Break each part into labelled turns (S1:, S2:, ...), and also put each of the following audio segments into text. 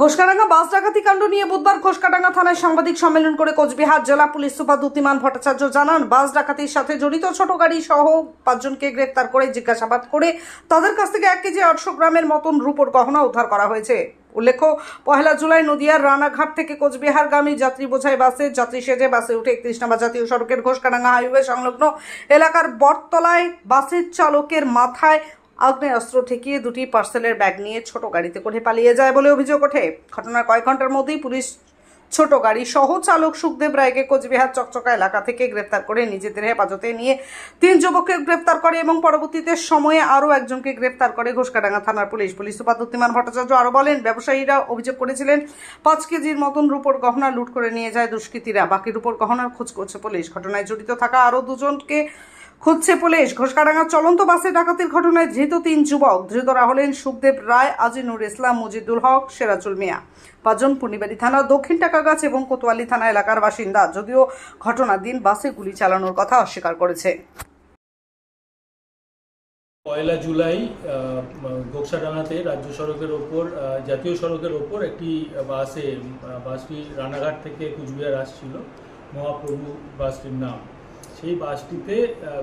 S1: ঘোষকাডাঙ্গা বাস ডাকাতি কাণ্ড নিয়ে বুধবার ঘোষকাডাঙ্গা থানায় সাংবাদিক সম্মেলন করে কোচবিহার জেলা পুলিশ সুপার দ্যুতিমান ভট্টাচার্য জানান, বাস ডাকাতির সাথে জড়িত ছোট গাড়ি সহ 5 জনকে গ্রেফতার করে জিজ্ঞাসাবাদ করে তাদের কাছ থেকে 1 কেজি 800 গ্রামের মতন রূপোর গহনা উদ্ধার করা হয়েছে। উল্লেখ্য, 1 জুলাই নদিয়ার রানাঘাট থেকে কোচবিহারগামী যাত্রী বোঝাই বাসে যাত্রী সেজে বাসে উঠে 31 নম্বর জাতীয় সড়কের ঘোষকাডাঙ্গা হাইওয়ে সংলগ্ন এলাকার বটতলায় বাসের চালকের মাথায় আগ্নেয়াস্ত্র ঠেকিয়ে 2টি পার্সেলের ব্যাগ নিয়ে ছোট গাড়িতে করে পালিয়ে যায় বলে অভিযোগ ওঠে। ঘটনার কয়েক ঘন্টার মধ্যেই পুলিশ ছোট গাড়ি সহ চালক সুখদেব রায়কে কোচবিহার চকচকা এলাকা থেকে গ্রেফতার করে নিজেদের হেফাজতে নিয়ে 3 যুবককে গ্রেফতার করে এবং পরবর্তীতে সময়ে আরও একজনকে গ্রেফতার করে ঘোষকাডাঙ্গা থানার পুলিশ সুপার দ্যুতিমান ভট্টাচার্য আরও বলেন, ব্যবসায়ীরা অভিযোগ করেছিলেন 5 কেজির মতন রূপোর গহনা লুট করে নিয়ে যায় দুষ্কৃতীরা। বাকি রূপোর গহনার খোঁজ করছে পুলিশ। ঘটনায় জড়িত থাকা আরও 2 জনকে খুঁজছে পুলিশ। ঘোষকাডাঙ্গা চলন্ত বাসে ডাকাতির ঘটনায় ধৃত 3 যুবক। ধৃতরা হলেন সুখদেব রায়, আজিনুর ইসলাম, মজিদুল হক, সিরাজুল মিয়া। 5 জন পূর্ণিবাড়ি থানা, দক্ষিণ টাকাগাছ এবং কোতোয়ালি থানা এলাকার বাসিন্দা। যদিও ঘটনার দিন বাসে গুলি চালানোর কথা অস্বীকার করেছে।
S2: 1 জুলাই ঘোষকাডাঙ্গাতে রাজ্য সড়কের ওপর জাতীয় সড়কের ওপর একটি বাসটি রানাঘাট থেকে কুচবিহার আসছিল, মহাপ্রভু বাসটির নাম। সেই বাসটিতে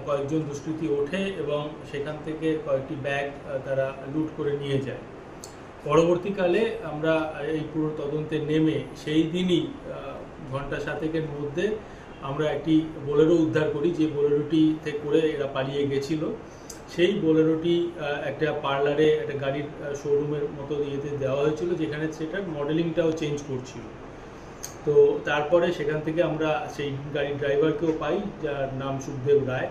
S2: কয়েকজন দুষ্কৃতী ওঠে এবং সেখান থেকে কয়েকটি ব্যাগ তারা লুট করে নিয়ে যায়। পরবর্তীকালে আমরা এই পুরো তদন্তে নেমে সেই দিনই ঘন্টা 7-এর মধ্যে আমরা একটি বোলেরো উদ্ধার করি, যে বোলেরোটিতে করে এরা পালিয়ে গেছিল। সেই বোলেরোটি একটা পার্লারে, একটা গাড়ির শোরুমের মতো ইয়েতে দেওয়া হয়েছিল, যেখানে সেটার মডেলিংটাও চেঞ্জ করছিল। তো তারপরে সেখান থেকে আমরা সেই গাড়ির ড্রাইভারকেও পাই, যার নাম সুখদেব রায়।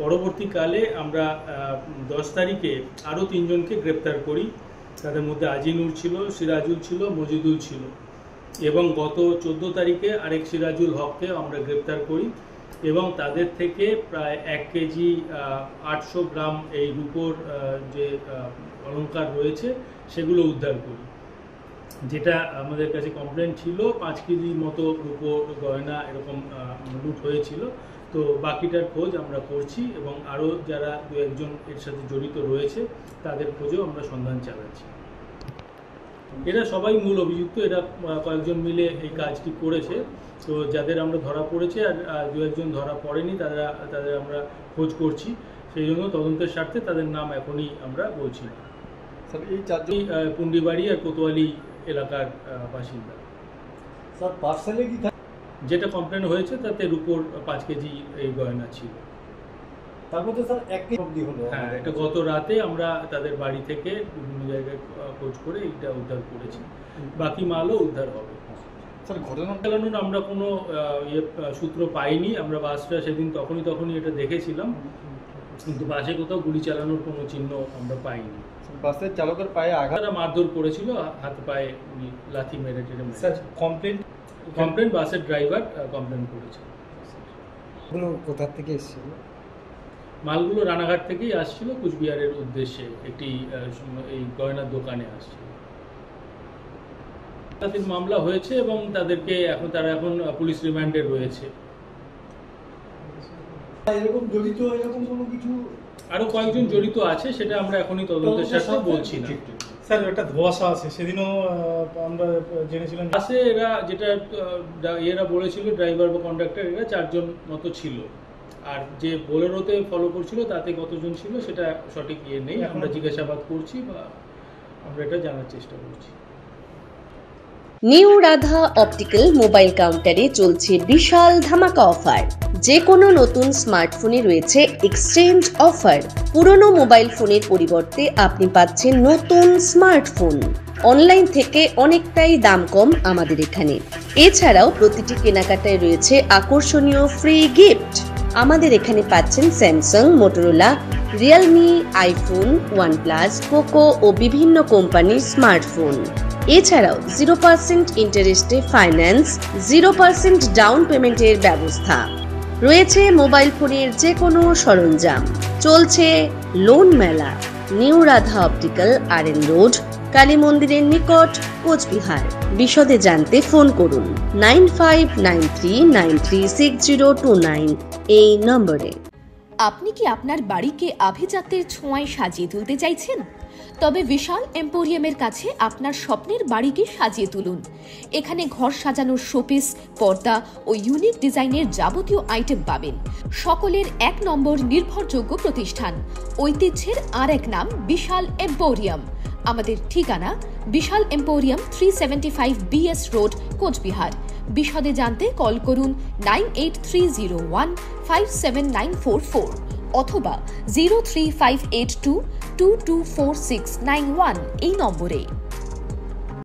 S2: পরবর্তীকালে আমরা 10 তারিখে আরও 3 জনকে গ্রেপ্তার করি। তাদের মধ্যে আজিনুর ছিল, সিরাজুল ছিল, মজিদুল ছিল এবং গত 14 তারিখে আরেক সিরাজুল হককে আমরা গ্রেপ্তার করি এবং তাদের থেকে প্রায় 1 কেজি 800 গ্রাম এই রূপোর যে অলংকার রয়েছে সেগুলো উদ্ধার করি। যেটা আমাদের কাছে কমপ্লেন ছিল 5 কেজির মতো রূপোর গয়না এরকম লুট হয়েছিল। তো বাকিটার খোঁজ আমরা করছি এবং আরও যারা 2-1 জন এর সাথে জড়িত রয়েছে তাদের খোঁজেও আমরা সন্ধান চালাচ্ছি। এরা সবাই মূল অভিযুক্ত, এরা কয়েকজন মিলে এই কাজটি করেছে। তো যাদের আমরা ধরা পড়েছে আর 2-1 জন ধরা পড়েনি, তাদের আমরা খোঁজ করছি। সেই জন্য তদন্তের স্বার্থে তাদের নাম এখনই আমরা বলছি না। এই 4 জন পুন্ডিবাড়ি আর কোতোয়ালি এলাকার বাসিন্দা।
S3: স্যার, পার্সেলে কি
S2: যেটা কমপ্লেন হয়েছে তাতে রূপোর 5 কেজি এই গয়না ছিল।
S3: তারপর তো স্যার 1 কেজি অবধি হলো।
S2: হ্যাঁ, এটা গত রাতে আমরা তাদের বাড়ি থেকে বিভিন্ন জায়গায় খোঁজ করে এটা উদ্ধার করেছি। বাকি মালও উদ্ধার হবে।
S3: স্যার, ঘটনা
S2: চালানোর আমরা কোনো সূত্র পাইনি। আমরা বাসটা সেদিন তখনই এটা দেখেছিলাম, কিন্তু বাসে কোথাও গুলি চালানোর কোনো চিহ্ন আমরা পাইনি।
S3: বাসের চালকের পায়ে আঘাত,
S2: মারধর করেছিল, হাতে পায়ে উনি লাথি মেরে টেরে মেরেছে।
S3: স্যার, কমপ্লেন
S2: বাসের ড্রাইভার কমপ্লেন করেছে।
S3: কোথা থেকে এসেছিল?
S2: মালগুলো রানাঘাট থেকেই আসছিল, কুচবিহারের উদ্দেশ্যে একটি এই গয়নার দোকানে আসছিল। তাদের মামলা হয়েছে এবং তারা এখন পুলিশ রিমান্ডে রয়েছে।
S3: এরকম কোনো কিছু
S2: আরো কয়েকজন জড়িত আছে, সেটা আমরা এখনই তদন্তের সাথে বলছি না।
S4: স্যার, একটা ধোঁয়াশা আছে, সেদিনও আমরা জেনেছিলাম।
S2: বাসে এরা বলেছিল, ড্রাইভার বা কন্ডাক্টর, এরা 4 জন মতো ছিল। আর যে বোলেরোতে ফলো করছিল তাতে কতজন ছিল সেটা সঠিক নেই। আমরা জিজ্ঞাসাবাদ করছি বা আমরা এটা জানার চেষ্টা করছি।
S5: নিউ রাধা অপটিক্যাল মোবাইল কাউন্টারে চলছে বিশাল ধামাকা অফার। যে কোনো নতুন স্মার্টফোনে রয়েছে এক্সচেঞ্জ অফার। পুরনো মোবাইল ফোনের পরিবর্তে আপনি পাচ্ছেন নতুন স্মার্টফোন। অনলাইন থেকে অনেকটাই দাম কম আমাদের এখানে। এছাড়াও প্রতিটি কেনাকাটায় রয়েছে আকর্ষণীয় ফ্রি গিফট। আমাদের এখানে পাচ্ছেন Samsung, Motorola, Realme, iPhone, OnePlus, Poco ও বিভিন্ন কোম্পানির স্মার্টফোন। এছাড়াও 0% ইন্টারেস্টে ফাইন্যান্স, 0% ডাউন পেমেন্টের ব্যবস্থা রয়েছে। মোবাইল ফোনের যে কোনো সরঞ্জাম। চলছে লোন মেলা। New Radha optical, R road, Kali মন্দিরের নিকট, কোচবিহার। বিশদে জানতে ফোন করুন 9593936029 এই নম্বরে।
S6: আপনি কি আপনার বাড়িকে আভিজাত্যের ছোঁয়ায় সাজিয়ে তুলতে চাইছেন? তবে বিশাল এম্পোরিয়ামের কাছে আপনার স্বপ্নের বাড়িকে সাজিয়ে তুলুন। এখানে ঘর সাজানোর শোপিস, পর্দা ও ইউনিক ডিজাইনের যাবতীয় আইটেম পাবেন। সকলের 1 নম্বর নির্ভরযোগ্য প্রতিষ্ঠান, ঐতিহ্যের আর এক নাম বিশাল এম্পোরিয়াম। আমাদের ঠিকানা বিশাল এম্পোরিয়াম 375 BS রোড, কোচবিহার। বিশদে জানতে কল করুন 9830157944 অথবা 03582224691 এই নম্বরে।